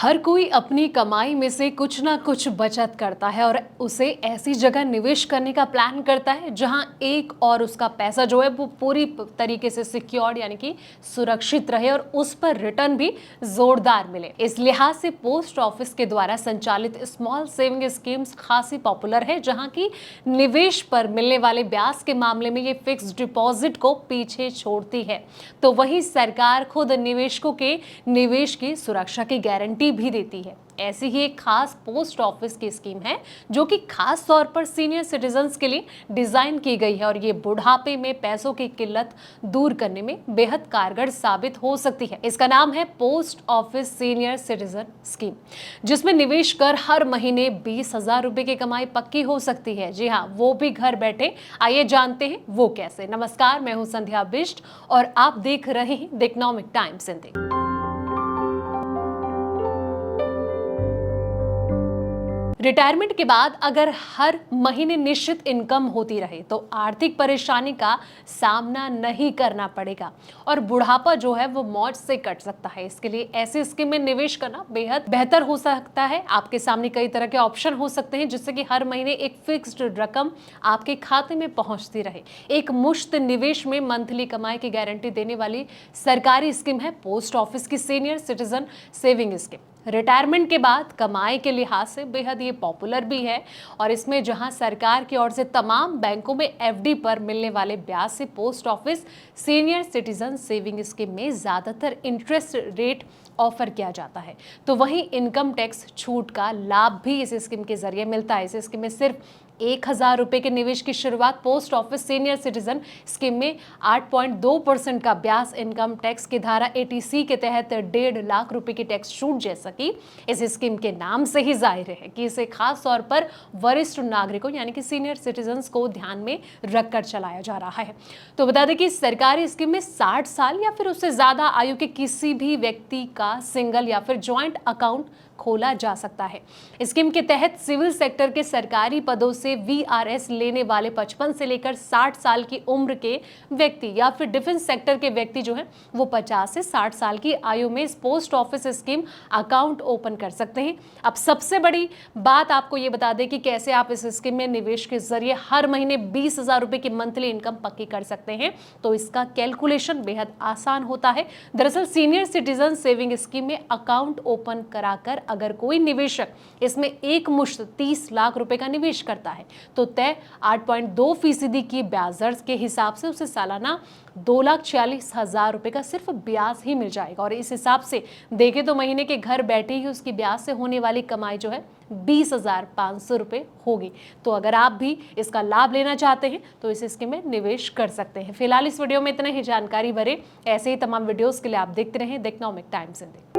हर कोई अपनी कमाई में से कुछ ना कुछ बचत करता है और उसे ऐसी जगह निवेश करने का प्लान करता है जहां एक और उसका पैसा जो है वो पूरी तरीके से सिक्योर्ड यानी कि सुरक्षित रहे और उस पर रिटर्न भी जोरदार मिले। इस लिहाज से पोस्ट ऑफिस के द्वारा संचालित स्मॉल सेविंग स्कीम्स खासी पॉपुलर है, जहां की निवेश पर मिलने वाले ब्याज के मामले में ये फिक्स डिपॉजिट को पीछे छोड़ती है। तो वही सरकार खुद निवेशकों के निवेश की सुरक्षा की गारंटी भी देती है। ऐसी ही एक खास पोस्ट ऑफिस की स्कीम है जो कि खास तौर पर सीनियर सिटीजन्स के लिए डिजाइन की गई है और ये बुढ़ापे में पैसों की किल्लत दूर करने में बेहद कारगर साबित हो सकती है। इसका नाम है post office senior citizen scheme, जिसमें निवेश कर हर महीने 20,000 रुपए की कमाई पक्की हो सकती है। जी हाँ, वो भी घर बैठे। आइए जानते हैं वो कैसे। नमस्कार, मैं हूं संध्या बिष्ट और आप देख रहे हैं the economic times Hindi. Retirement के बाद अगर हर महीने निश्चित इनकम होती रहे तो आर्थिक परेशानी का सामना नहीं करना पड़ेगा और बुढ़ापा जो है वो मौज से कट सकता है। इसके लिए ऐसी स्कीम में निवेश करना बेहद बेहतर हो सकता है। आपके सामने कई तरह के ऑप्शन हो सकते हैं जिससे कि हर महीने एक फिक्स्ड रकम आपके खाते में पहुंचती रहे। एक मुश्त निवेश में मंथली कमाई की गारंटी देने वाली सरकारी स्कीम है पोस्ट ऑफिस की senior citizen saving scheme. Retirement के बाद कमाई के लिहाज से बेहद ये पॉपुलर भी है और इसमें जहां सरकार की ओर से तमाम बैंकों में एफडी पर मिलने वाले ब्याज से post office senior citizen saving scheme में ज्यादातर इंटरेस्ट रेट ऑफर किया जाता है, तो वहीं इनकम टैक्स छूट का लाभ भी इस स्कीम के जरिए मिलता है। इस स्कीम में सिर्फ 1,000 रुपए के निवेश की शुरुआत post office senior citizen scheme में 8.2% का ब्याज इनकम टैक्स की धारा 80C के तहत 1.5 लाख रुपए की टैक्स छूट जैसा कि इस स्कीम के नाम से ही जाहिर है कि इसे खास तौर पर वरिष्ठ नागरिकों यानी कि सीनियर सिटीजन्स को ध्यान में रखकर चलाया जा रहा है। तो बता दें कि सरकारी स्कीम में 60 साल या फिर उससे ज्यादा आयु के किसी भी व्यक्ति का सिंगल या फिर ज्वाइंट अकाउंट खोला जा सकता है। स्कीम के तहत सिविल सेक्टर के सरकारी पदों से वीआरएस लेने वाले 55 से लेकर 60 साल की उम्र के व्यक्ति या फिर डिफेंस सेक्टर के व्यक्ति जो हैं वो 50 से 60 साल की आयु में इस post office scheme account open कर सकते हैं। अब सबसे बड़ी बात आपको ये बता दें कि कैसे आप इस स्कीम में निवेश के जरिए हर महीने 20,000 रुपए की मंथली इनकम पक्की कर सकते हैं। तो इसका कैलकुलेशन बेहद आसान होता है। दरअसल सीनियर सिटीजन सेविंग स्कीम में अकाउंट ओपन कराकर अगर कोई निवेशक इसमें एक मुश्त 30 लाख रुपए का निवेश करता है तो तय 8.2% की ब्याज दर के हिसाब से उसे सालाना 2,46,000 रुपए का सिर्फ ब्याज ही मिल जाएगा। और इस हिसाब से देखें तो महीने के घर बैठे ही उसकी ब्याज से होने वाली कमाई जो है 20,500 रुपए होगी। तो अगर आप भी इसका लाभ लेना चाहते हैं तो इस स्कीम में निवेश कर सकते हैं। फिलहाल इस वीडियो में इतना ही। जानकारी भरे ऐसे ही तमाम वीडियोस के लिए आप देखते रहें द इकोनॉमिक टाइम्स हिंदी।